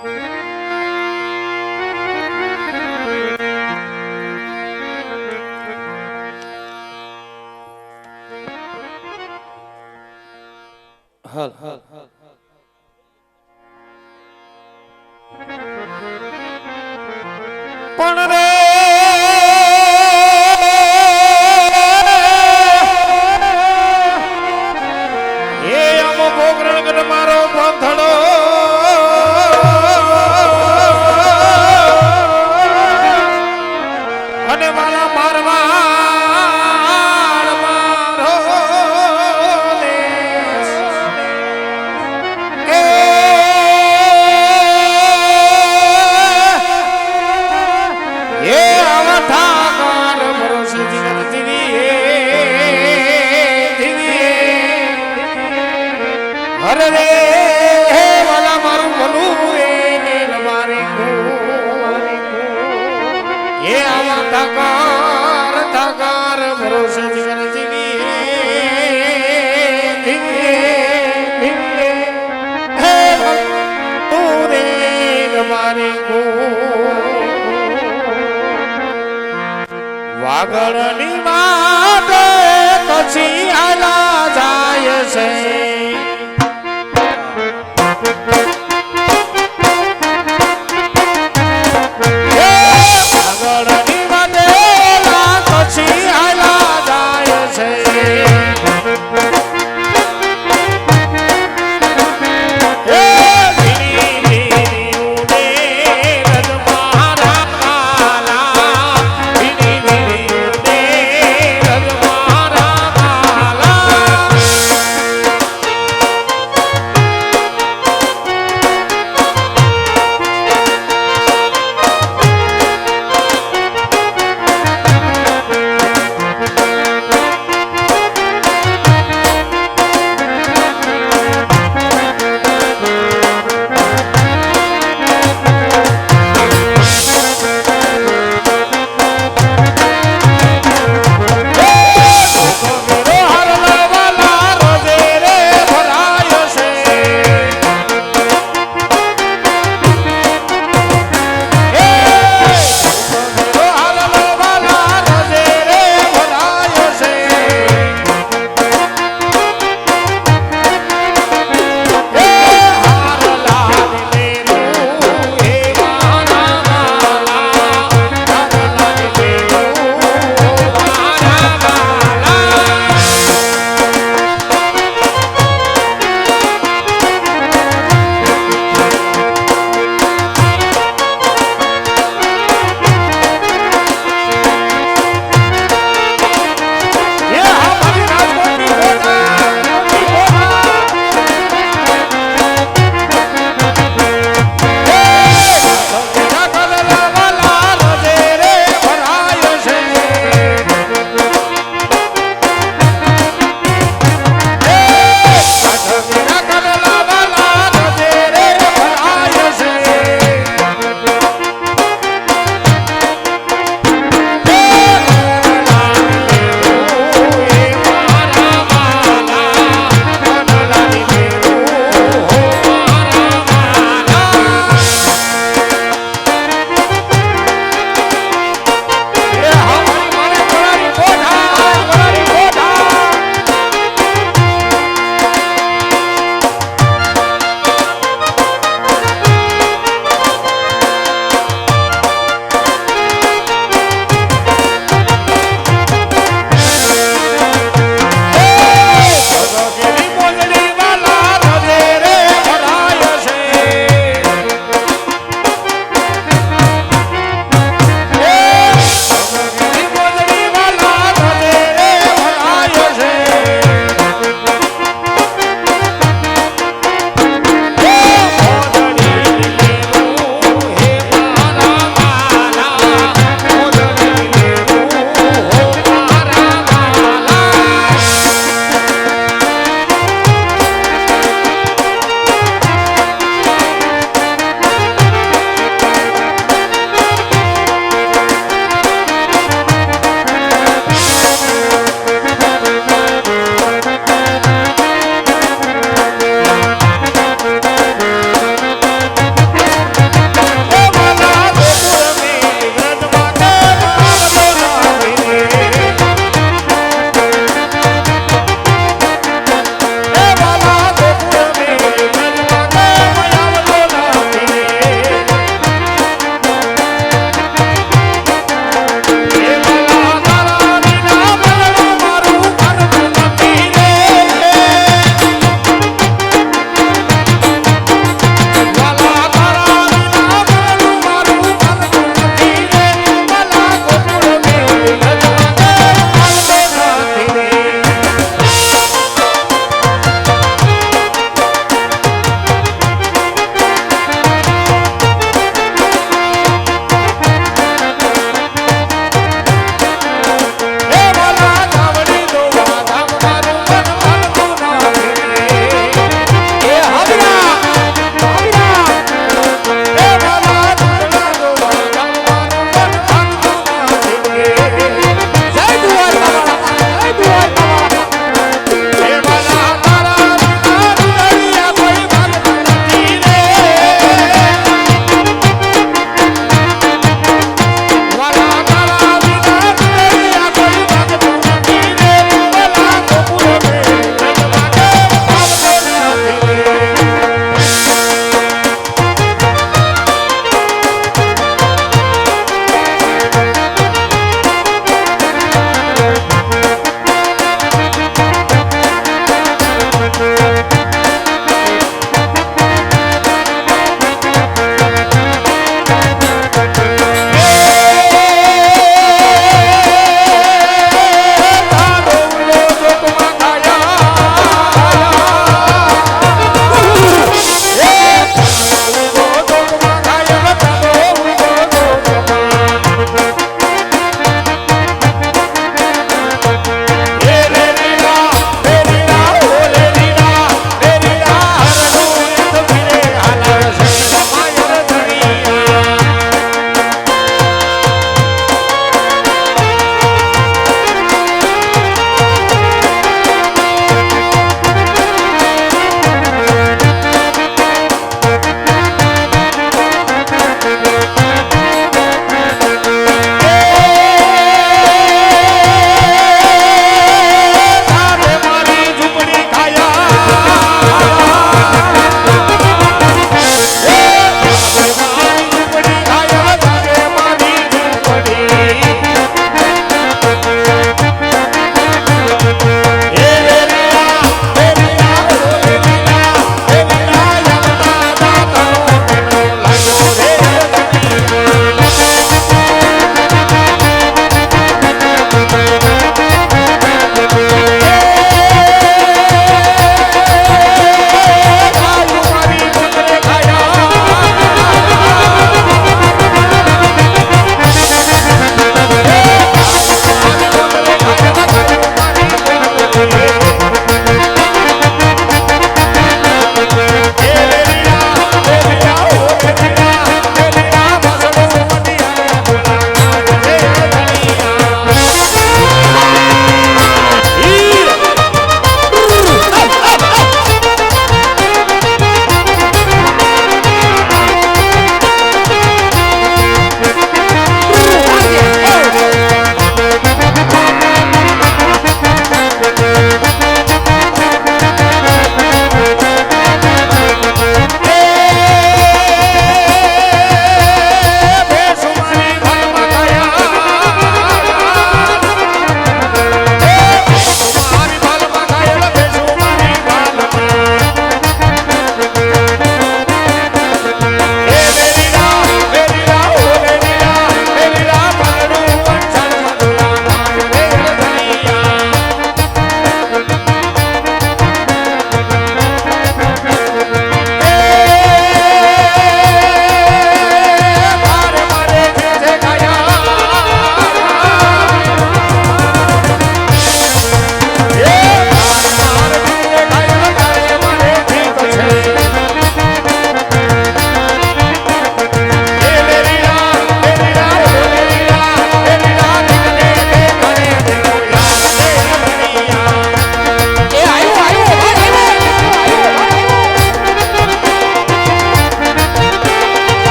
હાલ હાલ પણ રે એ અમો ગોગરણ ગઢ મારો પંથડો અને મારા મારવા અરે રે વાલા મારું ભલું રે મારી એ આવા ઠાકર ભરોસે જીવન જીવી હે તું રે મારી વાગડની વાટે પછી આલા જાય છે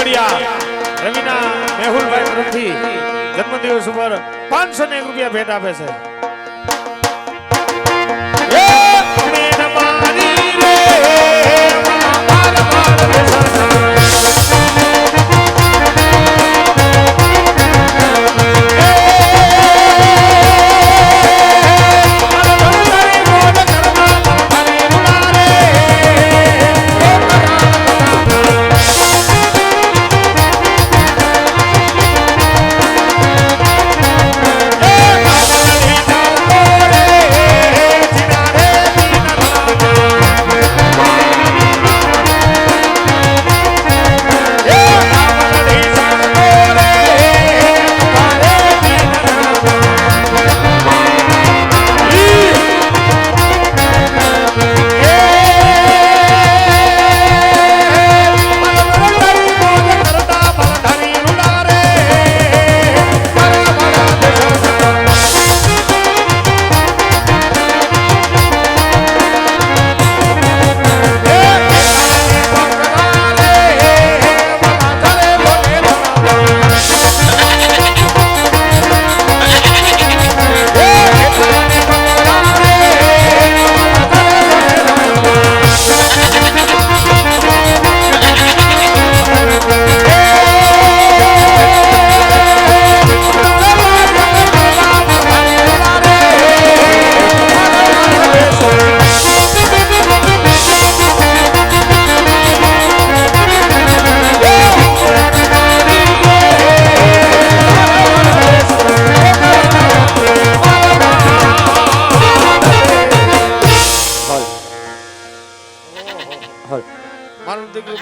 દેવળિયા રવિના મેહુલભાઈ તરફથી જન્મદિવસ ઉપર 501 રૂપિયા ભેટ આપે છે.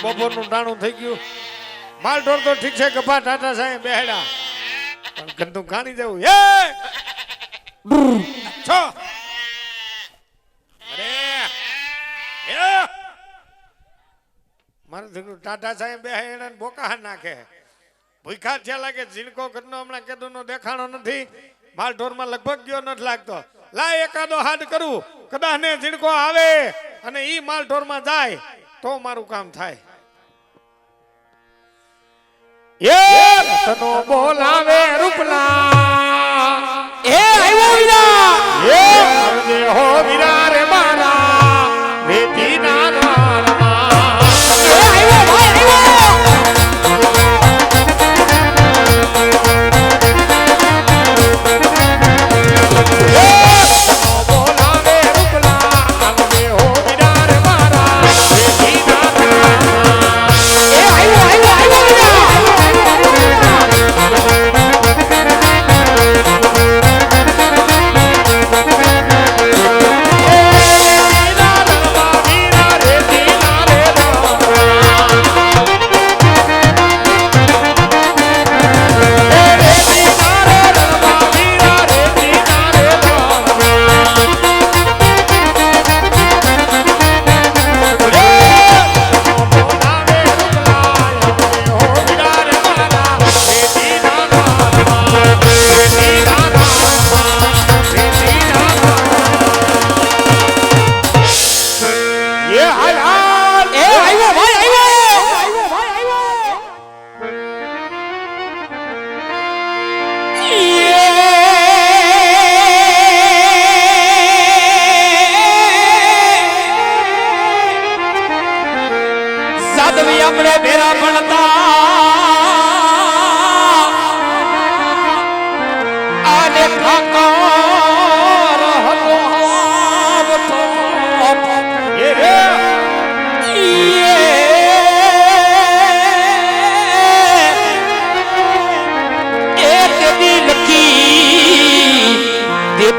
બપોરનું ટાણું થઈ ગયું. માલ ઢોર તો ઠીક છે, ગભા ટાટા સાહેબ બેહડા, પણ ગંદુ કાઢી જવું છો. મારું દીકરું ટાટા સાહેબ બેહડા બોકા નાખે. ભૂખા થયા લાગે. ઝીણકો ઘરનો હમણાં કેદુનો દેખાણો નથી. માલ ઢોરમાં લગભગ ગયો નથી લાગતો. લા એકાદો હાડ કરું, કદાચ ને ઝીણકો આવે અને ઈ માલ ઢોરમાં જાય તો મારું કામ થાય. તનો બોલાવે રૂપલા એ આવ્યો વીરા એ હરદે હો વીરા રે મારા વેતી ના નારમાં એ આવ્યો ભાઈ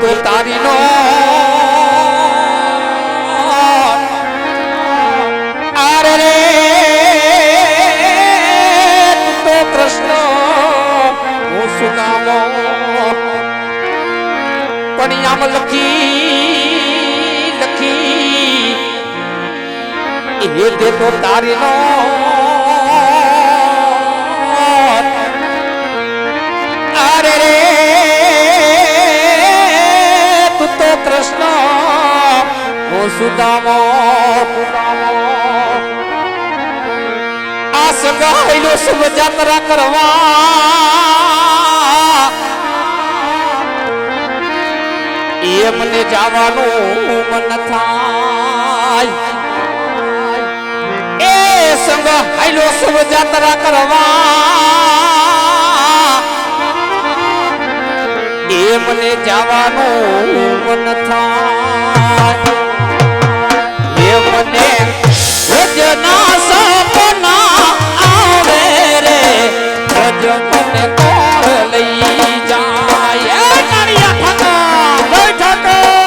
તો તારી નો આરે રે તો કૃષ્ણ હું સુનામો પણ આમ લખી એ દે તો તારી નો આરે રે કૃષ્ણ હું સુદામો આસ સગાઈનો શુભ જાત્રા કરવા એ મને જવાનું મન થાય એ સગાઈનો શુભ જાત્રા કરવા એ મને જવાનું મન થાય એ મને રજના સપના આવે રે રજ મને કોણ લઈ જાય એ નારિયા ઠાકર જય ઠાકર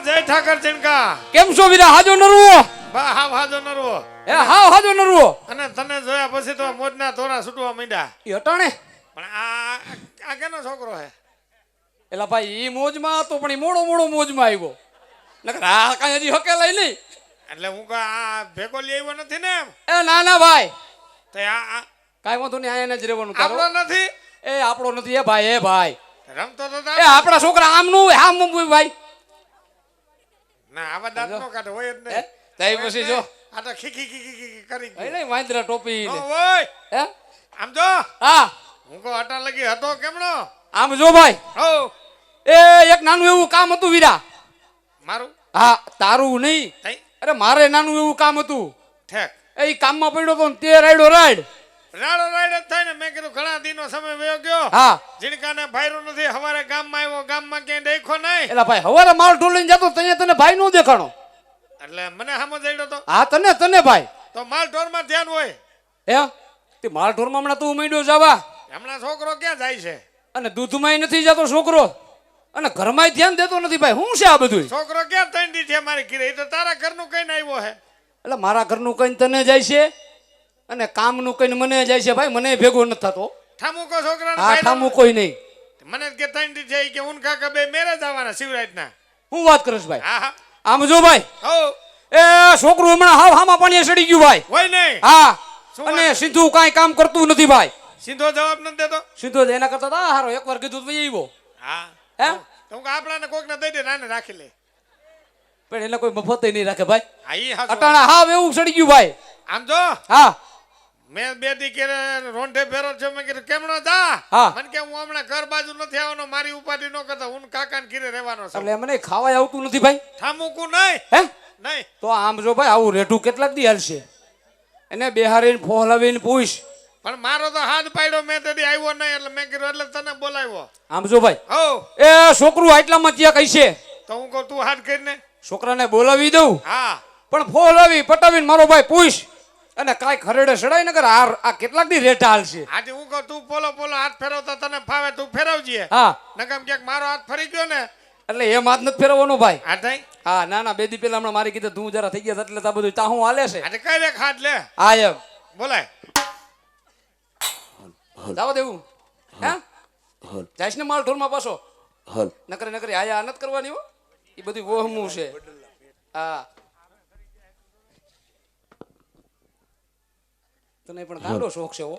જય ઠાકર જીણકા. કેમ છો વીરા? હાજો નરવો? બા હાવ હાજો નરવો. હાજો નરવો. અને તને જોયા પછી તો મોજના તોરા છૂટવા માંડ્યા. ઈ હટાણે પણ આ કેનો છોકરો હે? એલા ભાઈ ઈ મોજમાં હતો પણ ઈ મોડો મોજમાં આવ્યો. નકર આ કાંઈ હજી હકેલાય નહીં. એટલે હું કહું આ ભેગો લઈ આવ્યો નથી ને એમ? એ ના ભાઈ તો આ કાંઈ વાંધો નહીં, આયા જ રહેવાનું. આપણો નથી? એ આપણો નથી. એ ભાઈ રમતો તો એ આપણા છોકરા આમનું આમ ભાઈ. ના આવા દાંત નો કાઢે હોય જ નહીં. તઈ પછી જો આ તો ખી કરી નહીં વાંદરા ટોપી ને. ઓય હે આમ જો. હા હું કહું અટા લગી હતો કેમનો? આમ જો ભાઈ. હો એ એક નાનું એવું કામ હતું વીરા. મારું? હા તારું નહીં. અરે મારે નાનું એવું કામ હતું. ઠેક એ કામમાં પડ્યો તો તે રાયડો રાડ જ થાય ને. મેં કીધું ઘણા દિનો સમય વયો ગયો. હા જીણકાને ભાઈરો નથી. હવારે ગામમાં આવ્યો, ગામમાં ક્યાંય દેખો નહીં. એલા ભાઈ હવારે માલ ઢોલ લઈને જતો તને તને ભાઈ નો દેખાણો. એટલે મને સામો જઈડો તો. હા તને ભાઈ તો માલ ઢોરમાં ધ્યાન હોય. હે તે માલ ઢોરમાં હમણાં તું માંડ્યો જવા. હમણાં છોકરો ક્યાં જાય છે? અને દૂધમાંય નથી જતો છોકરો અને ઘરમાંય ધ્યાન દેતો નથી. ભાઈ શું છે આ બધું? છોકરો ક્યાં થઈને દી છે મારી ઘરે? એ તો તારા ઘરનું કઈને આવ્યો હે. એટલે મારા ઘરનું કઈને તને જાય છે અને કામનું કઈને મને જાય છે. ભાઈ મને ભેગો નથી થતો. ઠામું કો છોકરાને હા ઠામું કોઈ નહીં. મને કે થઈને દી છે કે ઉનકા કે બે મેરે જવાના શિવરાજના. હું વાત કરીશ ભાઈ? હા હા આમ જો ભાઈ. હો એ છોકરું હમણાં હાવ હામાં પાણીએ સડી ગયું ભાઈ. હોય નહીં? હા અને સીધું કાંઈ કામ કરતું નથી ભાઈ. સીધો જવાબ નથી દેતો. સીધો એના કરતા તા હારો એકવાર કીધું તો આવ્યો. હા હે તો હું આપણાને કોકને દઈ દે નાને રાખી લે. પણ એને કોઈ મફત નહીં રાખે ભાઈ. હા ઈ હાચું. અટાણા હાવ એવું સડી ગયું ભાઈ. આમ જો હા મેં બે દી કે રોંઢે ફેરો છે. મેં કીધું કેમનો જા? હા. મને કે હું હમણાં ઘર બાજુ નથી આવવાનો, મારી ઉપાધિ ન કરતા હું કાકાને ઘરે રહેવાનો છું. એટલે મને ખાવાય આવતું નથી ભાઈ. ઠામુકું નહીં હે નહીં. તો આમ જો ભાઈ આવું રેઠું કેટલાક દી હાલશે? એને બેહારીને ફોહલાવીને પૂછ. પણ મારો તો હાથ પાડ્યો. મેં તેથી આવ્યો નહીં એટલે મેં કીધું એટલે તને બોલાવ્યો. આમ જો ભાઈ. હો એ છોકરું આટલામાં ત્યાં કઈ છે? તો હું કહું તું હાથ કરીને. છોકરાને બોલાવી દઉં હા પણ ફોહલાવી પટાવીને મારો ભાઈ પૂછ અને કાંઈ ખરેડે સડાય નગર આ કેટલાક દી રેઠા હાલશે. આજે હું કહું તું પોલો હાથ ફેરવતા તને ફાવે તું ફેરવજે. હા નકમ ક્યાંક મારો હાથ ફરી ગયો ને એટલે એમ હાથ નથી ફેરવવાનો ભાઈ. હા થાય. હા ના બે દી પેલા હમણાં મારી કીધું તું જરા થઈ ગયા એટલે તા બધું તા હું હાલે છે. આજે કઈ રે હાથ લે. હા એમ બોલાય જવા દેવું. હે જાઈશ ને માલ ઢોરમાં પાછો નકરી આયા નથી કરવાની હો. એ બધી વહમું છે. હા તને પણ ગાંડો શોખ છે હો.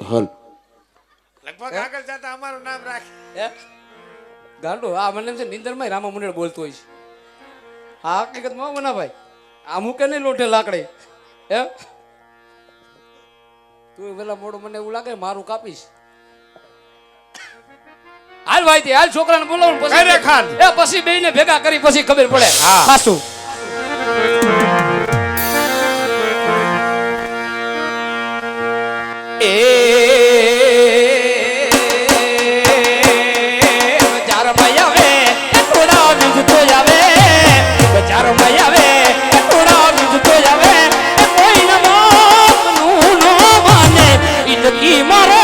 લગભગ આગળ જતા અમારું નામ રાખ. હે ગાંડો? હા મને એમ છે નિંદરમાં રામા મુંડળ બોલતો હોય છે. હા હકીકતમાં મના ભાઈ આ મૂકે નહીં લોઠે લાકડે. હે તું પેલા મોડું મને એવું લાગે મારું કાપીશ. હાલ ભાઈ હાલ છોકરાને બોલાવો પછી પછી બેયને ભેગા કરી પછી ખબર પડે. હા સાચું. મારો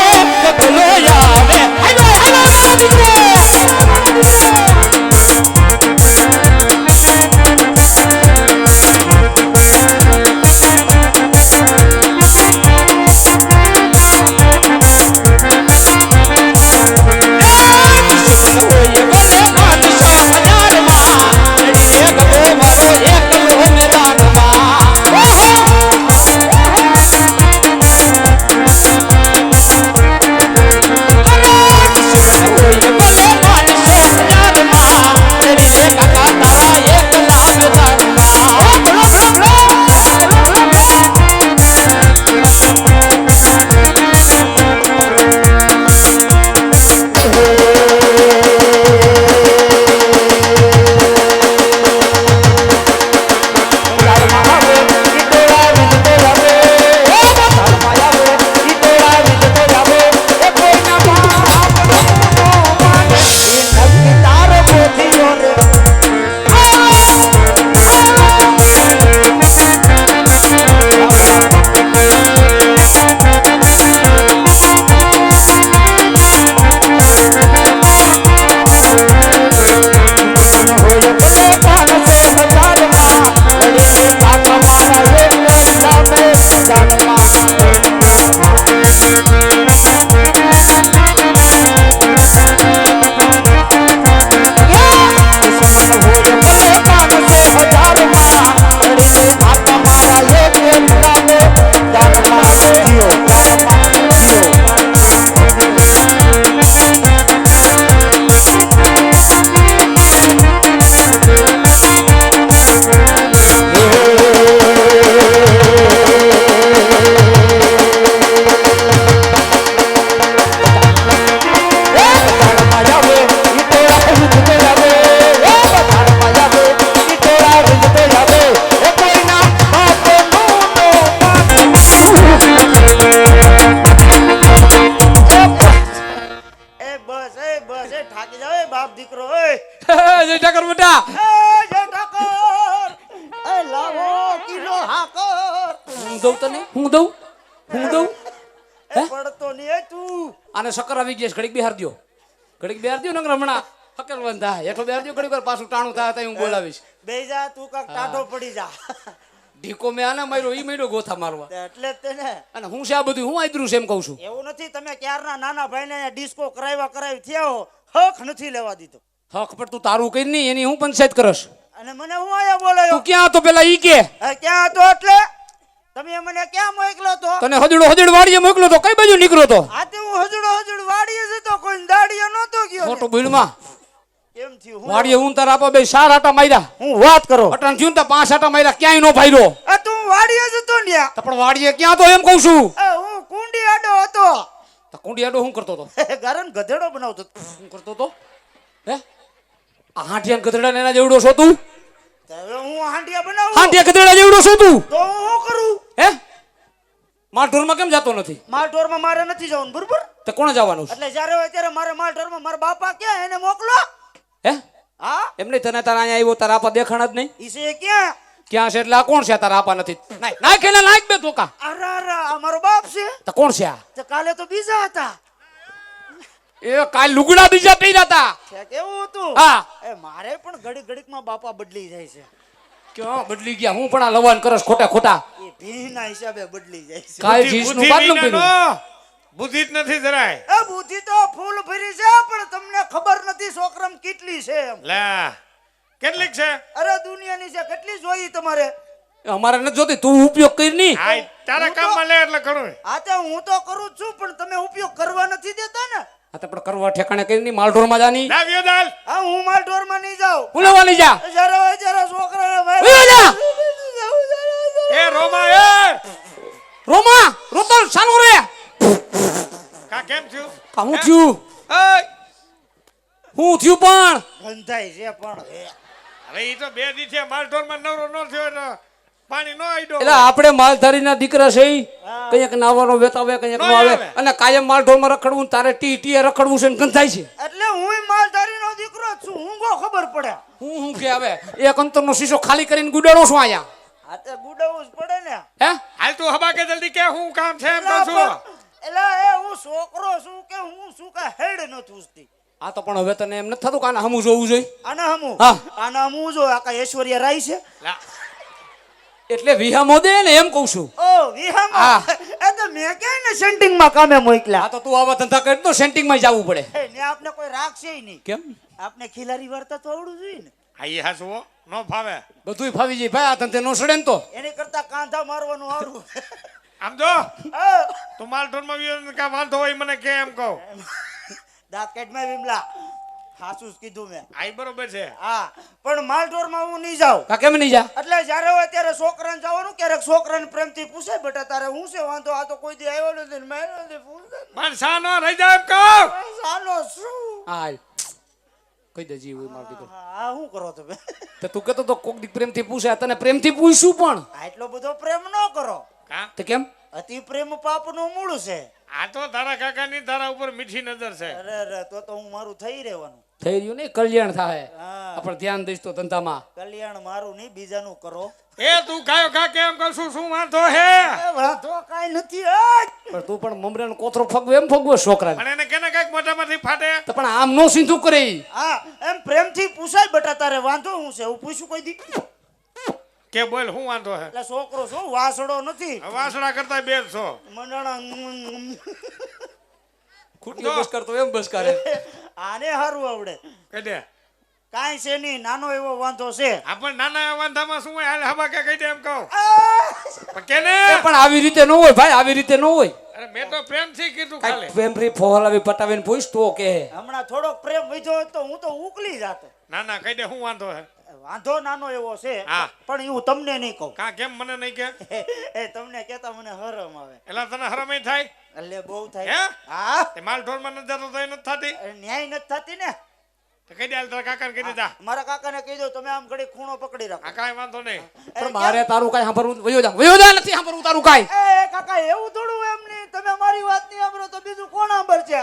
બસ એ ઠાકી જાવ એ બાપ દીકરો એ જય ઠાકર બેટા જય ઠાકર એ લાવો કિલો હાકર હું દઉં તને હું દઉં એ પડતો નહીં એ તું આને શક્કર આવી ગઈ છે ઘડીક બિહાર દ્યો નકર હમણાં હકેલવાન થાય હેઠો બિહાર દ્યો ઘડીક વાર પાછું ટાણું થાય તો હું બોલાવીશ બે જા તું કાક ટાઢો પડી જા ઢીકો મેં આને માર્યો ઈ માર્યો ગોથા મારવા એટલે જ તેને અને હું છે આ બધું હું આદરું છે એમ કહું છું એવું નથી તમે ક્યારના નાના ભાઈને ડિસ્કો કરાવી થયા હો હક નથી લેવા દીધો હક પર તું તારું કરી નહીં એની હું પંચાયત કરસ અને મને હું આયા બોલાયો તું ક્યાં હતો પેલા ઈ કે ક્યાં હતો એટલે તમે મને ક્યાં મોકલો તો તને હજડો વાડીએ મોકલો તો કઈ બાજુ નીકળ્યો તો આતે હું હજડો વાડીએ જતો કોઈ દાડીએ નહોતો ગયો મોટો બિલમાં કેમ થયું વાડીએ હું તારા આપા બે 4 આટા માર્યા હું વાત કરો અટાણ થયું ને 5 આટા માર્યા ક્યાંય નો ફાયરો આ તું વાડીએ જતો ન્યા તો પણ વાડીએ ક્યાં તો એમ કહું છું હું કુંડી આડો હતો તો કુંડી આડો હું કરતો તો ગરન ગધેડો બનાવતો હતો. હું કરતો તો હે આ હાંડિયા ગધેડા ને એના જેવડો છો તું તો હવે હું હાંડિયા બનાવું હાંડિયા ગધેડા જેવડો છો તું તો હું શું કરું હે માર ઢોરમાં કેમ જાતો નથી માલ ઢોરમાં મારે નથી જવાનું બરોબર તો કોણે જવાનું છે એટલે જ્યારે હોય ત્યારે મારે માલ ઢોરમાં મારા બાપા ક્યાં એને મોકલો હે હા એમ નહીં તને તારા અહીંયા આવ્યો તારા આપા દેખાણ જ નહીં ઈ છે ક્યાં ક્યાં છે એટલે આ કોણ છે તારા આપા નથી નાખ એને નાખ બે ધોકા અરે અરે આ મારો બાપ છે તો કોણ છે આ તો કાલે તો બીજા હતા એ કાલ લુગડા બીજા પહેર્યા હતા છે કેવું હતું હા એ મારે પણ ઘડીકમાં બાપા બદલી જાય છે ક્યાં બદલી ગયા હું પણ આ લવાન કરસ ખોટા એ ભીના હિસાબે બદલી જાય છે કાલ જીસનું બાદલું કર્યું બુદ્ધિ જ નથી જરાય એ બુદ્ધિ તો ફૂલ ભરી છે પણ તમને ખબર નથી છોકરામ કેટલી છે એમ લે કેટલીક છે અરે દુનિયાની છે કેટલી જોઈ તમારે અમારે નથી જોતી તું ઉપયોગ કરી ની આ તારા કામમાં લે એટલે ઘણું આ તો હું તો કરું જ છું પણ તમે ઉપયોગ કરવા નથી દેતા ને આ તો પણ કરવા ઠેકાણે કરી ની માલઢોરમાં જાની ના વ્યોદાલ હા હું માલ ઢોરમાં નહીં જાઉં બોલાવા લઈ જા જરા હોય જરા છોકરાને ઉયો જા. એ રોમા એ રોમા રોતલ સાનો રે કા કેમ થયું કા હું થયું એય હું થયું પણ ગંધાય છે પણ હવે ઈ તો બે દી છે માલઢોરમાં નવરો ન થયો એટલે પાણી નો આઈડો એટલે આપણે માલધારીના દીકરા છે ઈ કંઈક નાવાનો વેતાવે કંઈક નો આવે અને કાયમ માલઢોરમાં રખડવું ને તારે ટી રખડવું છે ને ગંધાય છે એટલે હું માલધારીનો દીકરો જ છું હું ગો ખબર પડે હું કે આવે એક અંતરનો શીશો ખાલી કરીને ગુડાડો છું અહીંયા આ તો ગુડાવવું જ પડે ને હે હાલ તું હબા કે જલ્દી કે હું કામ છે એમ કહું છું એટલે એ હું છોકરો છું કે હું શું કે હેડ નથી ઉસતી આ તો પણ હવે તને એમ નથી થતું કે આને હમું જોવું જોઈએ આના હમું હા. આના હમું જો આ કઈ ઐશ્વર્યા રાય છે લા, એટલે વિહામો દે ને એમ કહું છું ઓ વિહમ હા. એ તો મેં ક્યાં ને સેન્ટિંગ માં કામે મોકલ્યા આ તો તું આવા ધંધા કરી તો સેન્ટિંગમાં જવું પડે એ ને આપને કોઈ રાખશે નહીં કેમ આપને ખિલારી વાર્તા તો આવડું જોઈએ ને આ ઈ હાસવો નો ફાવે બધુંય ફાવી જાય ભાઈ આ ધંધે નો સડે ને તો એની કરતા કાંધા મારવાનું હારું આમ જો હા. તું માલઢોરમાં વ્યો ને કાં વાંધો હોય મને કે એમ કહું દાંત કાઢમાં વિમલા હાસું જ કીધું મેં આઈ બરોબર છે હા પણ માલઢોરમાં હું નહીં જાઉં કા કેમ નહીં જા એટલે જ્યારે હોય ત્યારે છોકરાને જવાનું ક્યારેક છોકરાને પ્રેમથી પૂછે બેટા તારે હું છે વાંધો આ તો કોઈ દી આવ્યો નથી ને મેં નથી પૂછે પણ સાનો રહી જાય એમ કહું સાલો શું હાલ કઈ દે જીવ માર દીકરો આ શું કરો તમે તો તું કહેતો તો કોક દી પ્રેમથી પૂછે તને પ્રેમથી પૂછ્યું પણ આટલો બધો પ્રેમ ન કરો કા તો કેમ અતિ પ્રેમ પાપનું મૂળ છે આ તો તારા કાકાની તારા ઉપર મીઠી નજર છે અરે અરે તો હું મારું થઈ રહેવાનું થઈ રહ્યું ને કલ્યાણ થાય હા આપણે ધ્યાન દઈશ તો ધંધામાં કલ્યાણ મારું નહીં બીજાનું કરો એ તું કાયો કા કેમ કહું છું શું વાંધો હે એ વાંધો કાંઈ નથી આજ. પણ તું પણ મમરાનો કોથરો ફગવો એમ ફગવો છોકરાને પણ એને કેને કઈક મોઢામાંથી ફાટે તો પણ આમ નો સીધું કરે ઈ. હા એમ પ્રેમથી પૂછાય બેટા તારે વાંધો હું છે હું પૂછ્યું કોઈ દી કે બોલ શું વાંધો હે એટલે છોકરો શું વાસડો નથી વાસણા કરતા બે જ છો મંડણા ખૂટીઓ બસ કરતો એમ બસ કરે આને હારું આવડે કહી દે કાંઈ છે નહીં નાનો એવો વાંધો છે આ પણ નાના એવા વાંધામાં શું હોય હાલ હબા કે કહી દે એમ કહું પણ કેને પણ આવી રીતે ન હોય ભાઈ આવી રીતે ન હોય અરે મેં તો પ્રેમથી કીધું કાંઈક ખાલી પ્રેમથી ફોહલાવી પટાવીને પૂછ તો કે હમણાં થોડોક પ્રેમ વધ્યો હોત તો હું તો ઉકલી જાત ના ના કહી દે શું વાંધો હે વાંધો નાનો એવો છે હા. પણ હું તમને નહીં કહું કા કેમ મને નહીં કે એ તમને કેતા મને હરમ આવે એલા તને હરમે થાય એટલે બહુ હે? થાય હા તે માલ ઢોરમાં નથી જતો તો એ નથી થતી ન્યાય નથી થતી ને તો કહી દે હાલ તારા કાકાને કહી દે જા મારા કાકાને કહી દો તમે આમ ઘડી ખૂણો પકડી રાખો આ કાંઈ વાંધો નહીં પણ મારે તારું કાંઈ સાંભળવું વયો જા નથી સાંભળવું તારું કાંઈ એ કાકા એવું થોડું એમ નહીં તમે મારી વાત નહીં સાંભળો તો બીજું કોણ સાંભળશે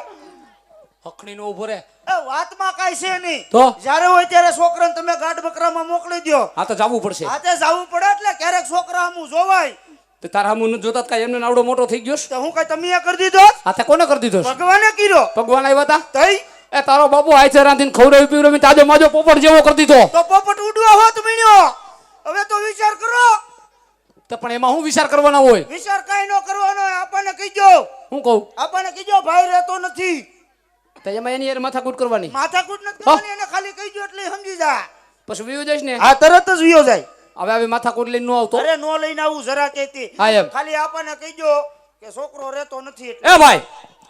હખણી નો ઉભો રે એ વાતમાં કાંઈ છે નહીં તો? જ્યારે હોય ત્યારે છોકરાને તમે ગાઢ બકરામાં મોકલી દ્યો આ તો જાવું પડશે હાથે જવું પડે એટલે ક્યારેક છોકરા આમું જોવાય તો તારા હમું નથી જોતા કાંઈ એમને નાવડો મોટો થઈ ગયો છે? તો હું કઈ તમે એ કરી દીધો આ તે કોને કરી દીધો છે? ભગવાને કીધો ભગવાન આવ્યા હતા તઈ એ તારો બાપુ આયસે રાંધીને ખવડાવી પીવડાવી તાજો માજો પોપટ જેવો કરી દીધો તો પોપટ ઉડવા હોત મીણ્યો હવે તો વિચાર કરો તો પણ એમાં હું વિચાર કરવાના હોય વિચાર કાંઈ ન કરવાનો આપણને કીજો હું કહું આપણને કીજો ભાઈ રહેતો નથી તો એમાં એની યાર માથાકૂટ કરવાની માથાકૂટ નથી કરવાની એને ખાલી કીજો એટલે સમજી જા પછી વિયો જઈશ ને આ તરત જ વિયો જાય હવે આવી માથાકૂટ લઈને ન આવતો અરે નો લઈને આવું જરા કેતી હા એમ ખાલી આપણને કીજો કે છોકરો રહેતો નથી એટલે એ ભાઈ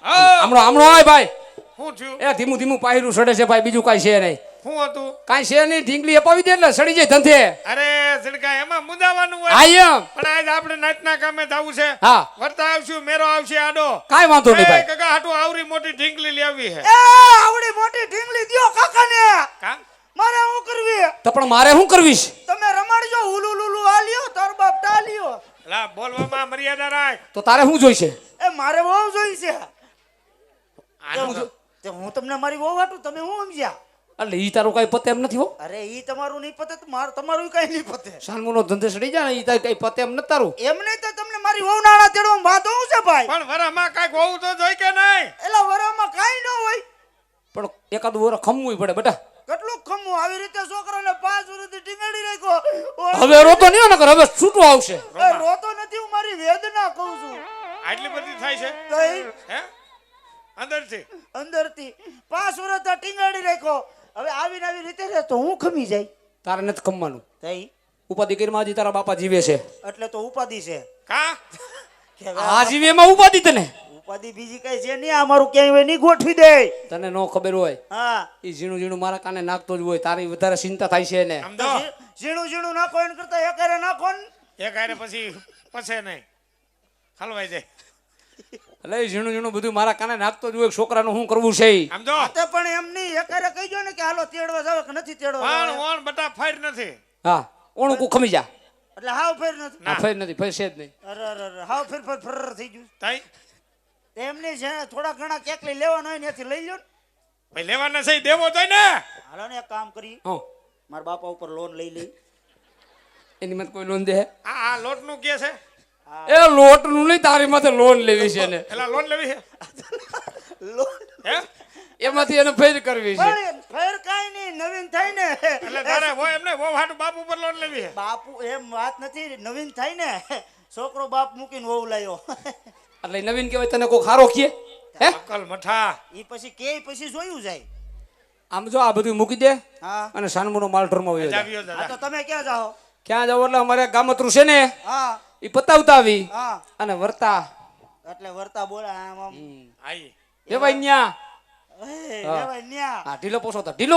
હમણો આય ભાઈ શું થયું એ ધીમું ધીમું પાયરું સડે છે ભાઈ બીજું કાંઈ છે નહીં શું હતું કાંઈ છે નહીં ઢીંગલી અપાવી દે એટલે સડી જાય ધંધે અરે ઝીણકા એમાં મુદાવાનું હોય હા એમ પણ આજ આપણે નાચના કામે જવું છે હા વર્તા આવશું મેરો આવશે આડો કાંઈ વાંધો નહીં ભાઈ કગા હાટુ આવરી મોટી ઢીંગલી લેવી છે એ આવડી મોટી ઢીંગલી દ્યો કાકાને કા મારે શું કરવી તો પણ મારે શું કરવીશ તમે રમાડજો હુલુ લુલુ આલ્યો તાર બાપ ટાલ્યો લા બોલવામાં મર્યાદા રાખ તો તારે શું જોઈશે એ મારે બહુ જોઈ છે આનું જો- તે હું તમને મારી બહુ વાટું તમે હું સમજ્યા એટલે ઈ તારું કાંઈ પતે એમ નથી હો અરે ઈ તમારું નહીં પતે તો તમારું કઈ નહીં પતે સાનમુનો ધંધે સડી જાય ને ઈ તારી કાંઈ પતે એમ નથી તારું એમ નહીં તો તમને મારી વહુ નાણા તેડવા વાંધો શું છે ભાઈ પણ વરામાં કાંઈક હોવું તો જોઈ કે નહીં એલા વરામાં કાઈ ન હોય પણ એકાદું વર ખમવું પડે બેટા કેટલું ખમું આવી રીતે છોકરાને 5 વર્ષથી ટીંગાડી રાખ્યો હવે રોતો નહીં ને હવે છૂટું આવશે એ રોતો નથી હું મારી વેદના કહું છું આટલી બધી થાય છે તઈ હે અંદરથી અંદરથી 5 વર્ષથી ટીંગાડી રાખ્યો હવે આવી રીતે રહે તો હું ખમી જાય તારે નથી ખમવાનું તઈ ઉપાધિ કરીમાં હજી તારા બાપા જીવે છે એટલે તો ઉપાધિ છે કા કે હવે આ જીવે એમાં ઉપાધિ તને ઉપાધિ બીજી કઈ છે નહીં અમારું ક્યાંય હોય નહીં ગોઠવી દે તને નો ખબર હોય હા ઈ ઝીણું ઝીણું મારા કાને નાખતો જ હોય તારી વધારે ચિંતા થાય છે ને સમજો ઝીણું ઝીણું નાખો એને કરતા એકારે નાખો ને એક આરે પછી પછે નહીં હલવાઈ જાય એટલે ઈ ઝીણું ઝીણું બધું મારા કાને નાખતો જ હોય છોકરાનું શું કરવું છે ઈ? સમજો તે પણ એમ નહીં એકારે કહીજો ને કે હાલો તેડવા જાવ કે નથી તેડવા પણ જાવ ઓણ બટા ફાઈર નથી હા ઓણું કુ ખમી જા એટલે હાવ ફેર નથી ના ફેર નથી ફેર છે જ નહીં અરે અરે અરે હાવ ફેર થઈ ગયું તઈ એમને છે ને થોડા ઘણા કેક લઈ લેવાનો હોય ને ત્યાંથી લઈ લ્યો ને ભાઈ લેવાના છે ઈ દેવો તો ને હાલો ને એક કામ કરી હા મારા બાપા ઉપર લોન લઈ લઈ એની માથે કોઈ લોન દે આ લોટનું કે છે એ લોટનું નહીં તારી માથે લોન લેવી છે ને એલા લોન લેવી છે લોન હે એમાંથી એને ફેર કરવી છે પણ ફેર કાઈ નહીં નવીન થાય ને એટલે તારે હોય એમને વો હાટુ બાપ ઉપર લોન લેવી છે બાપુ એમ વાત નથી નવીન થાય ને છોકરો બાપ મૂકીને વહુ લાયો એટલે નવીન કહેવાય તને કોઈ ખારો કીએ હે અકલ મઠા ઈ પછી કે પછી જોયું જાય આમ જો આ બધું મૂકી દે હા અને સાનમુનો માલ ઢોરમાં વયો જાય જાવ્યો આ દાદા તો તમે ક્યાં જાઓ ક્યાં જાવ એટલે અમારે ગામતરું છે ને હા એ પતાવતા આવી હા અને વર્તા એટલે વર્તા બોલા આમ આમ આઈ વેવાય ન્યા એ લેવાય ન્યા હા ઢીલો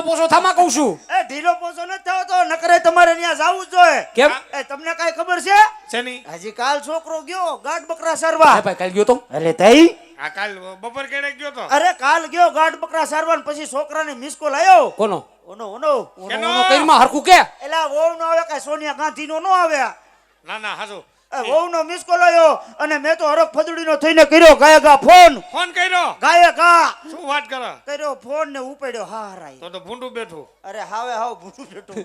પોસો થામાં કહું છું એ ઢીલો પોસો ન થાવ તો નકરે તમારે ન્યા જાવું જ જોઈએ કેમ એ તમને કાઈ ખબર છે શેની હજી કાલ છોકરો ગયો ગાઢ બકરા સરવા હે ભાઈ કાલ ગયો તો અરે તઈ આ કાલ બપોર કેડે ગયો તો અરે કાલ ગયો ગાઢ બકરા સરવા ને પછી છોકરાને મિસ કોલ આવ્યો કોનો ઓનો કેનો? કઈમાં હરખું કે એલા વહુ નો આવે કઈ સોનિયા ગાંધી નો નો આવે ના ના હાજુ વહુ નો મિસ કોલ આવ્યો અને મેં તો હરખ ફદુડી નો થઈને કર્યો ગાય ગા ફોન ફોન કર્યો ગાય ગા શું વાત કરો કર્યો ફોન ને ઉપાડ્યો હારાઈ તો ભૂંડું બેઠું અરે હાવે હાવ ભૂતું બેઠું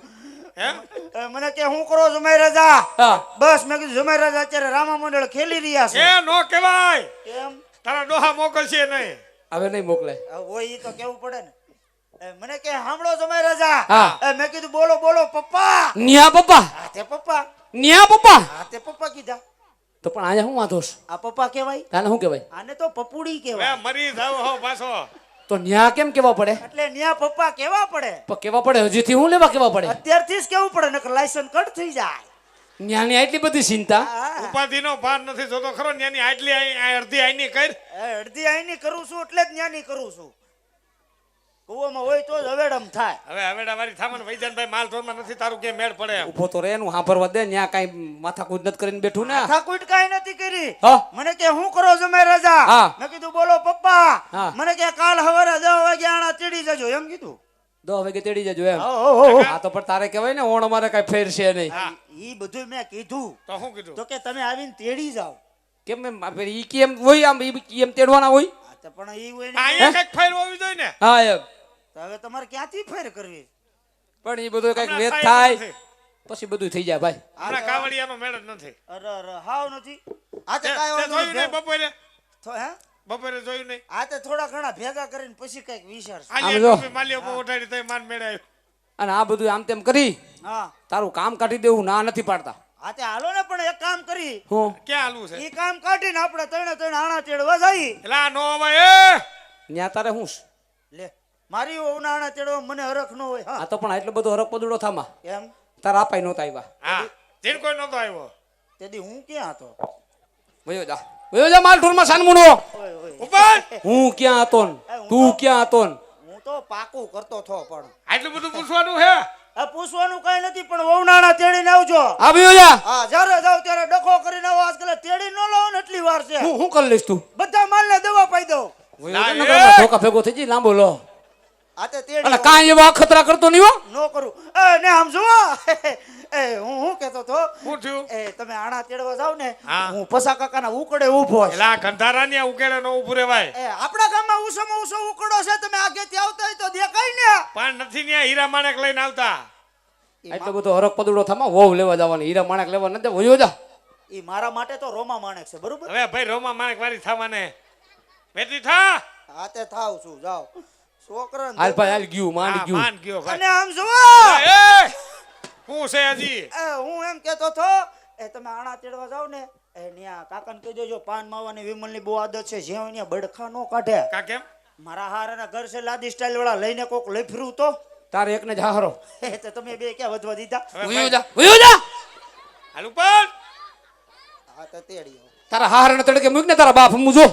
હે મને કે હું કરો જમાઈ રાજા હા બસ મેં કીધું જમાઈ રાજા અત્યારે રામા મંડળ ખેલી રહ્યા છે એ નો કહેવાય એમ તારા ડોહા મોકલશે નહીં હવે નહીં મોકલે હોય ઈ તો કેવું પડે ને મને કે સાંભળો જમાઈ રાજા હા. મેં કીધું બોલો બોલો પપ્પા ન્યા પપ્પા હા તે પપ્પા ન્યા પપ્પા હા તે પપ્પા કીધા તો પણ અહીંયા શું વાંધો છે આ પપ્પા કહેવાય તાને શું કહેવાય આને તો પપુડી હવે કહેવાય મરી જાવ હો પાછો તો ન્યા કેમ કેવા પડે એટલે ન્યા પપ્પા કેવા પડે પણ કેવા પડે હજીથી હું લેવા કેવા પડે અત્યારથી જ કેવું પડે નકર લાયસન્સ કટ થઈ જાય ન્યાની આટલી બધી ચિંતા હા. ઉપાધિનો ભાર નથી જોતો ખરો ન્યાની આટલી અડધી આઈની કર અડધી આઈની કરું છું એટલે જ ન્યાની કરું છું કુવામાં હોય તો જ હવેડમ થાય હવે હવેડા વાળી થામન વૈજાનભાઈ માલ ઢોરમાં નથી તારું કે મેળ પડે એમ. ઉભો તો રે એનું હાંભરવા દે ન્યા કાંઈ માથાકૂટ નથી કરીને બેઠું ને થાકુટ કાઈ નથી કરી હા મને કે હું કરો જમાઈ રાજા હા. મેં કીધું બોલો પપ્પા હા. મને કે કાલ સવારે 10 વાગે આણા ચડી જજો એમ કીધું 10 વાગે તેડી જજો એમ ઓહો આ તો પણ તારે કહેવાય ને ઓણ અમારે કઈ ફેર છે નહીં હા ઈ બધું મેં કીધું તો શું કીધું તો કે તમે આવીને તેડી જાઓ કેમ એમ ઈ કેમ હોય આમ ઈ એમ તેડવાના હોય તો પણ ઈ હોય ને અહીંયા કઈક ફેર હોવી જોઈએ ને હા એમ તો હવે તમારે ક્યાંથી ફેર કરવી પણ એ બધું કઈક હમણાં વેત થાય થાય નથી. પછી બધું થઈ જાય ભાઈ હમણાં કાવડિયાનો મેળ જ નથી અરે અરે હાવ નથી આ તે તે કાંઈ વાંધો જોયું નહીં નહીં. બપોરે હે બપોરે જોયું નહીં આ તે થોડા ઘણા ભેગા કરીને પછી કઈક વિચારશું આલિયા જો. ટોપી માલ્યો બહુ ઉઠાડી તઈ માન મેળ આવ્યો અને આ બધું આમ તેમ કરી હા તારું કામ કાઢી દેવું ના નથી પાડતા આ તે હાલો ને પણ એક કામ કરી હું ક્યાં હાલવું છે ઈ કામ કાઢીને આપણે ત્રણે ત્રણ આણા તેડવા જઈ એટલે આ નો અવાય એ ન્યા તારે હું છે? લે મારી વહુના આણા તેડવા મને હરખ ન હોય આ હા તો પણ એટલો બધો હરક પદુડો થામાં એમ તારા આપાય નહોતા આવ્યા હા જીન કોઈ નતો આવ્યો તેથી હું ક્યાં હતો વયો જા માલ ઢોરમાં સાનમુનો ઓય ઓય ઉપર હું ક્યાં હતો ને? તું ક્યાં હતો ને? હું તો પાકું કરતો થો પણ આટલું બધું પૂછવાનું હે આ પૂછવાનું કઈ નથી પણ વહુનાણા તેડીને આવજો આ વયો જા હા જ્યારે જાવ ત્યારે ડખો કરીને આવો આજકાલ તેડી ન લાવો ને એટલી વાર છે હું કરી લઈશ તું બધા માલને દવા પાઈ દઉં વયો ના, જા એ! નકર હમણાં ધોકા ભેગો થઈ જાય લાંબો લો આ તે અને તેડી કાંઈ એવા ખતરા કરતો નહીં હો નો કરું એ ને આમ જુઓ એ હું કહેતો તો શું થયું એ તમે આણા તેડવા જાવ ને હા. હું પસા કાકાના ઉકડે ઊભો છું. એટલે આ ગંધારાની આ ઉકેડે નો ઉભું રેવાય એ આપણા ગામમાં ઉસમાં ઉસો ઉકડો છે તમે આગેથી આવતા હોય તો દેખાય ને પણ નથી ત્યાં હીરા માણેક લઈને આવતા એટલો બધો હરક પદુડો થામાં વહુ લેવા જવાની હીરા માણેક લેવા નથી વયો જા ઈ મારા માટે તો રોમા માણેક છે બરોબર હવે ભાઈ રોમા માણેક વાળી થવાને બેટી થા હા તે થાવ છું જાઓ છોકરા હાલ ભાઈ હાલ ગયું માંડ હા, ગયું માન ગયો ભાઈ અને આમ જુઓ એ શું છે હજી એ હું એમ કહેતો તો એ તમે આણા તેડવા જાવ ને એ ન્યા કાકાને કહી દેજો પાન માવાની વિમલની બહુ આદત છે જ્યાં ન્યા બડખા નો કાઢે કા કેમ મારા હારાના ઘર છે લાદી સ્ટાઇલ વાળા લઈને કોક લઈ ફરું તો તારે એકને જ હારો એ તો તમે બે ક્યાં વધવા દીધા હવે વયો ભાઈ, જા વયો જા હાલ ઉપર હા તો તેડી આવો. તારા હારને તડકે મૂક ને તારા બાપ મુજો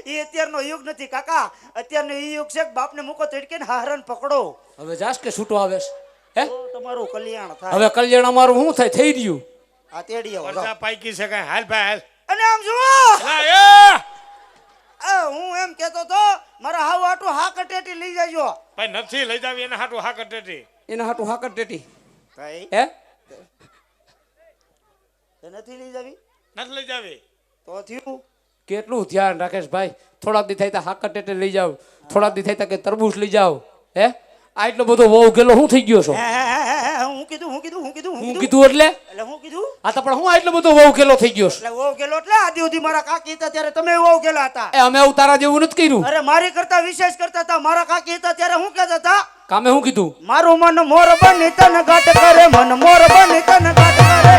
ઈ અત્યારનો યુગ નથી કાકા અત્યારનો ઈ યુગ છે કે બાપને મૂકો તડકે ને હારણ પકડો હવે જાસ કે છૂટો આવેશ હે તો તમારું કલ્યાણ થાય હવે કલ્યાણ અમારું શું થાય થઈ રહ્યું આ તેડી આવો જાઓ. પરસા પાઈકી છે કાંઈ હાલ ભાઈ હાલ અને આમ જુઓ એલા, એ હું એમ કેતો તો મારા હાવ આટું હા કટેટી લઈ જાજો ભાઈ નથી લઈ જાવી એને હાટું હા કટેટી એના હાટું હાકર ટેટી ભાઈ હે તે નથી લઈ જાવી નથી લઈ જાવી તો થયું કેટલું ધ્યાન રાખેશ ભાઈ થોડાક દી થાય તો હાકર ટેટે લઈ જાવ થોડાક દી થાય તો કે તરબૂચ લઈ જાવ હે આ એટલો બધો વહુ ગેલો શું થઈ ગયો છો હું કીધું હું કીધું એટલે એટલે હું કીધું આ તો પણ હું આ એટલો બધો વહુ ગેલો થઈ ગયો છું એટલે વહુ ગેલો એટલે આદિ સુધી મારા કાકી હતા ત્યારે તમે વહુ ગેલા હતા એ અમે તારા જેવું નથી કર્યું અરે મારી કરતા વિશેષ કરતા હતા મારા કાકી હતા ત્યારે હું કહેતા હતા કામે શું કીધું મારું મન મોર બની તન ગાટ કરે મન મોર બની તન ગાટ કરે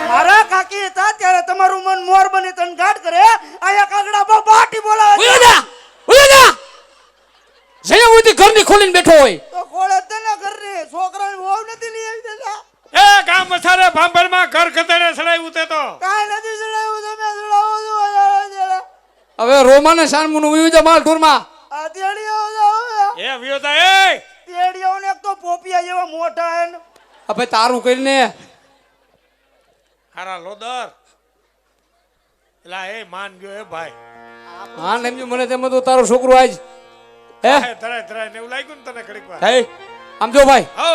મારા કાકી હતા ત્યારે તમારું મન મોર બની તન ગાટ કરે આયા કાગડા બહુ બાટી બોલાવે ઉયો જા ઉયો જા જયા ઉધી ઘરની ખોલીને બેઠો હોય તો કોળે તને ઘરને છોકરાને વહુ નથી લઈ આવી દેતા એ ગામ મસારે ભાંભરમાં ઘર ખતરે સડાયું તે તો કાંઈ નથી ચડાવ્યું તમે ચડાવો છો હવે રોમાને સાનમુનું ઉયો જા માલ ઢોરમાં આ તેડીઓ જાઓ એ વિયોતા એ તેડીઓને એક તો પોપિયા જેવા મોટા હે ને હવે તારું કરીને હારા લોદર એલા એ માન ગયો એ ભાઈ હા ને મને તેમ તો તારો છોકરો આજ હે તરાય તરાય ને એવું લાગ્યું ને તને ઘડીક વાર હે આમ જો ભાઈ હો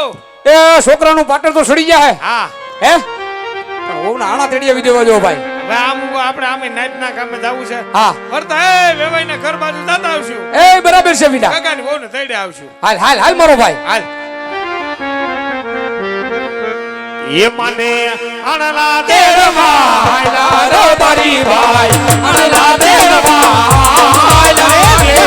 એ છોકરાનું પાટણ તો સડી જાય હા હે પણ ઓના આણા તેડી આવી દેવા જો ભાઈ હવે આમ આપણે આમે નાઈટના કામે જાવું છે હા વર્તા એ વેવાઈને ઘર બાજુ જાતા આવશું એ બરાબર છે વિડા કાકાની વહુને તઈડે આવશું હાલ હાલ હાલ મારો ભાઈ હાલ એ મને અણલા તેરવા હાયલા રો તારી ભાઈ અણલા તેરવા હાયલા રે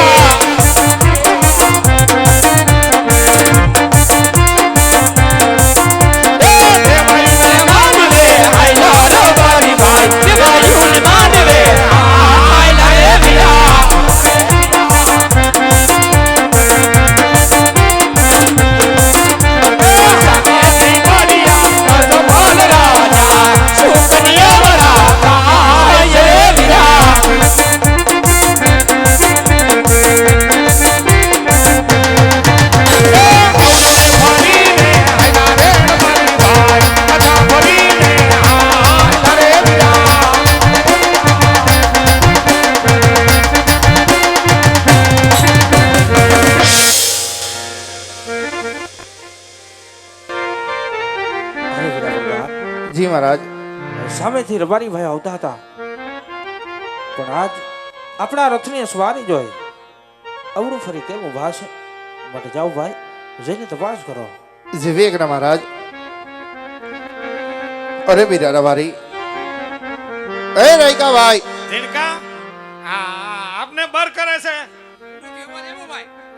જી મહારાજ સામેથી રબારી ભાઈ આવતા હતા પણ આજ આપણા રથની સવારી જોઈ અવરું ફરી કેમ ઊભા છે માટે જાઓ ભાઈ જઈને તપાસ કરો. જે વેગના મહારાજ. અરે બીરા રવારી એ રાયકા ભાઈ ઝીણકા આપને બર કરે છે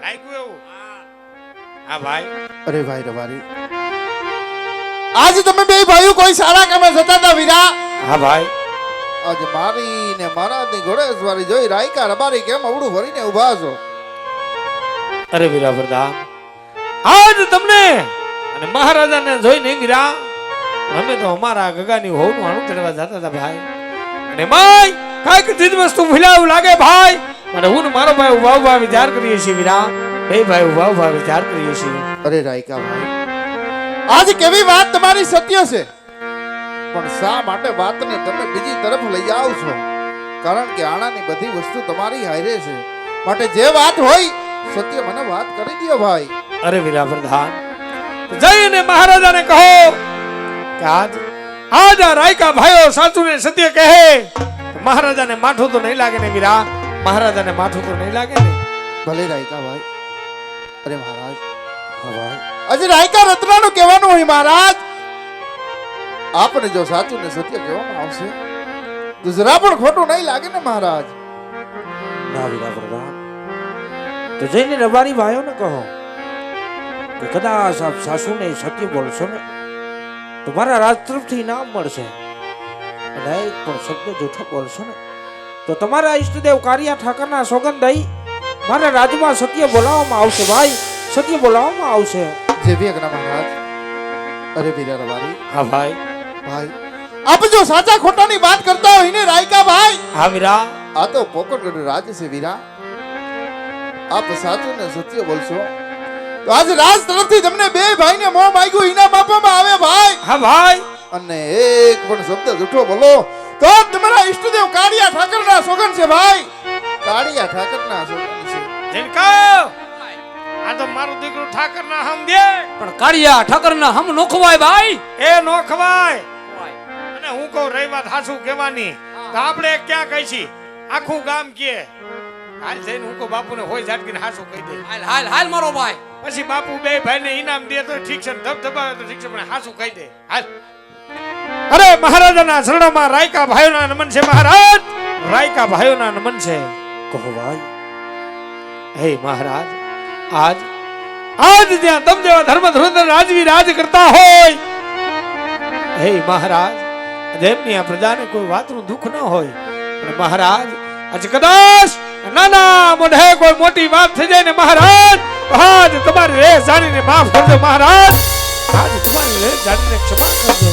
લાગ્યું એવું હા ભાઈ. અરે ભાઈ રવારી આજ તમે બે ભાઈઓ કોઈ સારા કામે જતા હતા વીરા. હા ભાઈ. આજ મારી ને મહારાજની ઘોડેસવારી જોઈ રાયકા રબારી કેમ અવળું ભરીને ઊભા છો? અરે વીરા પ્રધાન આજ તમને અને મહારાજાને જોઈને વીરા અમે તો અમારા ગગાની હોનું આણું ચડવા જતા હતા ભાઈ. અને માય કાંઈક ચીજ વસ્તુ ભૂલાવું લાગે ભાઈ. અને હું ને મારો ભાઈ ઉભા ઉભા વિચાર કરીએ છીએ વીરા. બે ભાઈ ઉભા ઉભા વિચાર કરીએ છીએ. અરે રાયકા ભાઈ આજ કેવી વાત તમારી સત્ય છે, પણ શા માટે વાતને તમે બીજી તરફ લઈ આવો છો? કારણ કે આણાની બધી વસ્તુ તમારી હારે છે, માટે જે વાત હોય સત્ય મને વાત કરી દો ભાઈ. અરે વીરા પ્રધાન જઈને મહારાજાને કહો કે આજ આ રાયકા ભાઈઓ સાચું ને સત્ય કહે તો મહારાજાને માઠું તો નહીં લાગે ને વીરા. મહારાજાને માઠું તો નહીં લાગે ને. ભલે રાયકા ભાઈ. અરે મહારાજ હા ભાઈ. આજે રાયકા રત્નાનું કહેવાનું હોય મહારાજ, આપને જો સાચું ને સત્ય કહેવામાં આવશે તો જરા પણ ખોટું નહીં લાગે ને મહારાજ. ના વીરા પ્રધાન તો જઈને રબારી ભાઈઓને કહો કે કદાચ આપ સાસુને સત્ય બોલશો ને તો મારા રાજ તરફથી ઇનામ મળશે, અને એક પણ શબ્દ જૂઠો બોલશો ને તો તમારા ઈષ્ટદેવ કારિયા ઠાકરના સોગંદ દઈ મારા રાજમાં સત્ય બોલાવવામાં આવશે ભાઈ, સત્ય બોલાવવામાં આવશે. જે વેગના મહારાજ. અરે વીરા રવારી હા ભાઈ. ભાઈ આપ જો સાચા ખોટાની વાત કરતા હોય ને રાયકા ભાઈ, હા વીરા. આ તો પોકરગઢ રાજ છે વીરા. આપ સાચું ને સત્ય બોલશો તો આજ રાજ તરફથી તમને બે ભાઈને મોં માંગ્યું ઇનામ આપવામાં આવે ભાઈ. હા ભાઈ. અને એક પણ શબ્દ જૂઠો બોલો તો તમારા ઈષ્ટદેવ કાળિયા ઠાકરના સોગન છે ભાઈ. કાળિયા ઠાકરના સોગન છે. ઝીણકા આ તો મારું દીકરું ઠાકર ના હમ દે પણ કાળિયા ઠાકરના હમ નો ખવાય ભાઈ. એ નો ખવાય. અને હું કહું રહી વાત હાસું કહેવાની તો આપણે ક્યાં કહી છી આખું ગામ કે હાલ જઈને હું કહું બાપુને હોય ઝાટકીને હાસું કહી દે. હાલ હાલ હાલ મારો ભાઈ. પછી બાપુ બે ભાઈને ઇનામ દે તો ઠીક છે, ધબધબાવે તો ઠીક છે, પણ હાસું કહી દે. હાલ. અરે મહારાજાના શરણોમાં રાયકા ભાઈઓના નમન છે મહારાજ. રાયકા ભાઈઓના નમન છે. કહો ભાઈ. હે મહારાજ આજ આજ જ્યાં તમ જેવા ધર્મ ધુરંધર રાજવી રાજ કરતા હોય, હે મહારાજ જેમની આ પ્રજાને કોઈ વાતનું દુઃખ ન હોય, અને મહારાજ આજે કદાચ નાના મોઢે કોઈ મોટી વાત થઈ જાય ને મહારાજ આજ તમારી રે જાણીને માફ કરજો મહારાજ. આજ તમારી રે જાણીને ક્ષમા કરજો.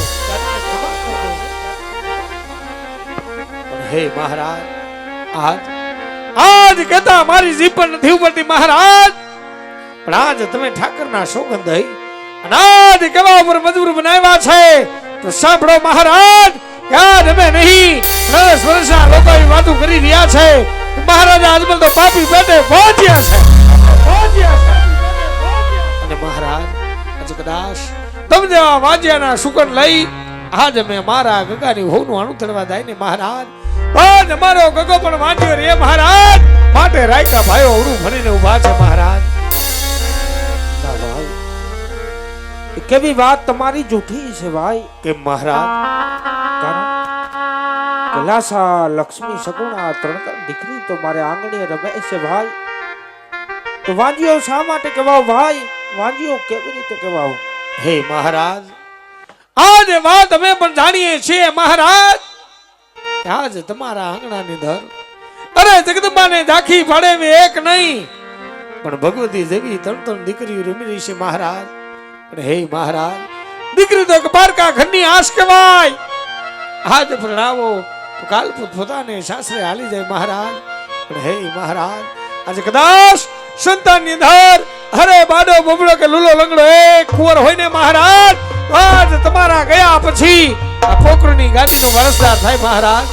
હે મહારાજ આજ આજ કહેતા મારી જીભ પર નથી ઉપડતી મહારાજ, પણ આજ તમે ઠાકરના સોગંદ દઈ અને આજ કેવા ઉપર મજબૂર બનાવ્યા છે તો સાંભળો મહારાજ કે આજ અમે નહીં 10 વર્ષના લોકો એ વાતો કરી રહ્યા છે મહારાજ આજમલ તો પાપી પેટે પહોંચ્યા છે. અને મહારાજ આજે કદાચ તમે જેવા વાજ્યાના સુકન લઈ આજ અમે મારા ગગાની હોનું આણું તળવા જાય ને મહારાજ આજ મારો ગગો પણ વાંચ્યો રે મહારાજ, માટે રાયકા ભાઈઓ અવળું ભરીને ઊભા છે મહારાજ. ના ભાઈ એ કેવી વાત તમારી જૂઠી છે ભાઈ. કે મહારાજ કારણ કલાસા લક્ષ્મી સગુણા ત્રણ દીકરી તો મારે આંગણે રમે છે ભાઈ, તો વાંજીઓ શા માટે કહેવાવ ભાઈ? વાંજીઓ કેવી રીતે કહેવાવ? હે મહારાજ આજ વાત અમે પણ જાણીએ છીએ મહારાજ. આજ તમારા આંગણાની ધર અરે જગદંબાને ઝાંખી પાડે એક નહીં પણ ભગવતી જેવી ત્રણ દીકરીઓ રમી રહી છે મહારાજ. પણ હે મહારાજ દીકરી તો બારકા ઘરની આશ કહેવાય. આજ પ્રણાવો તો કાલ પોતાને સાસરે હાલી જાય મહારાજ. પણ હે મહારાજ આજે કદાચ સંતાનની ધર અરે બાડો બબડો કે લૂલો લંગડો એક કુંવર હોય ને મહારાજ આજ તમારા ગયા પછી આ પોકરણની ગાદીનો વારસદાર થાય મહારાજ.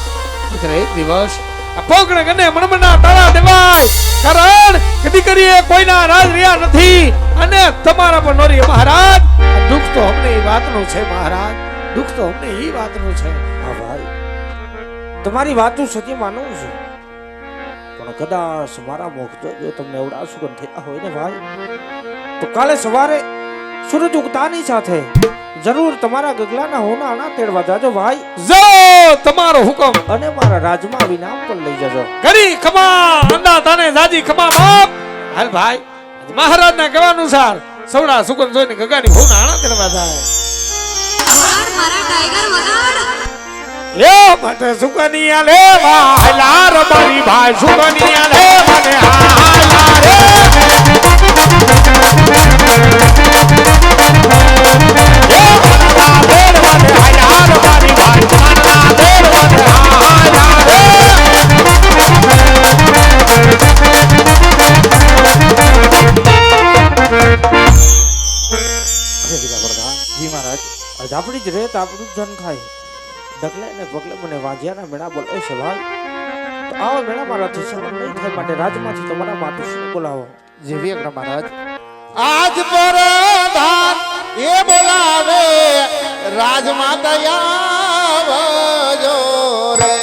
એક દિવસ આ પોકરણ ગને મનમના તાળા દેવાય, કારણ કે દીકરીએ કોઈના રાજ રહ્યા નથી અને તમારા પર નોરી મહારાજ. દુઃખ તો અમને એ વાતનું છે મહારાજ, દુઃખ તો અમને એ વાતનું છે. હા ભાઈ તમારી વાતું સત્ય માનવું છું, કદાચ મારા મુખ જો તમને એવડા સુગંધ થયા હોય ને ભાઈ, તો કાલે સવારે સૂરજ ઉગતાની સાથે જરૂર તમારા ગગલાના હોનાના તેડવા જાજો ભાઈ, જો તમારો હુકમ. અને મારા રાજમાં વિનામ પણ લઈ જજો. કરી ખમા અંદા તને જાજી ખમા બાપ. હાલ ભાઈ, મહારાજના કહેવાનું સાર સવડા સુગંધ જોઈને ગગાની હોનાના તેડવા જાય. મારા ટાઈગર વગાડ લે માટે સુગનિયા લે વાલા રબારી ભાઈ સુગનિયા લે મને હાલા રે. જી મહારાજ. આજ આપણી જ રેત આપણું જ ધન ખાય. ડગલે ને પગલે મને વાંજિયાના મેળા બોલે છે ભાઈ, તો આવા મેળા મારાથી સહન નહીં થાય, માટે રાજમાંથી તમારા માતુશ્રીને બોલાવો. જેવી અગ્ર મહારાજ. આજ પરધાન એ બોલાવે રાજમાતા આવજો રે.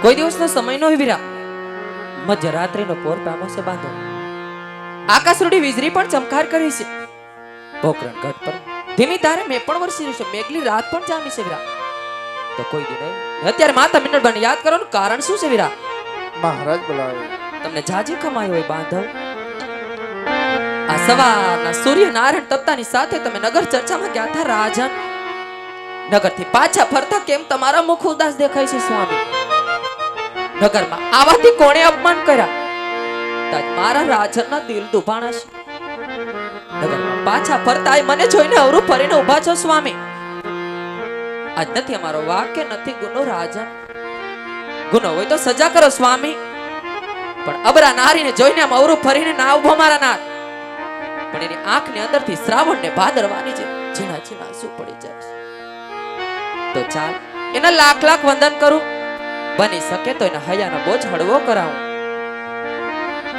કોઈ દિવસનો સમય નો વીરા મધ્યરાત્રિનો પોર પામોસે બાંધો આકાશ રૂડી વીજળી પણ ચમકાર કરી છે પોકરણ ઘટ પર ધીમી તારે મેં પણ વરસી છે મેઘલી રાત પણ જામી છે વીરા તો કોઈ દી નહીં અત્યારે માતા મિનળબાને યાદ કરવાનું કારણ શું છે વીરા મહારાજ બોલાવે. તમને જાજી કમાયો હોય બાંધવ આ સવારના સૂર્યનારાયણ તપતાની સાથે તમે નગર ચર્ચામાં ગયા હતા રાજન નગરથી પાછા ફરતા કેમ તમારા મુખ ઉદાસ દેખાય છે સ્વામી નગરમાં આવાથી કોણે અપમાન કર્યા તાજ મારા રાજનના દિલ દુભાણા છે નગરમાં પાછા ફરતા મને જોઈને અવરું ફરીને ઊભા છો સ્વામી આજ નથી અમારો વાક કે નથી ગુનો રાજન ગુનો હોય તો સજા કરો સ્વામી પણ અબરા નારીને જોઈને આમ અવરું ફરીને ના ઉભો મારા નાથ પણ એની આંખની અંદરથી શ્રાવણને ભાદરવાની છે ઝીણા ઝીણા આંસુ પડી જાય તો ચાલ એના લાખ લાખ વંદન કરું બની શકે તો એના હૈયાનો બોજ હળવો કરાવું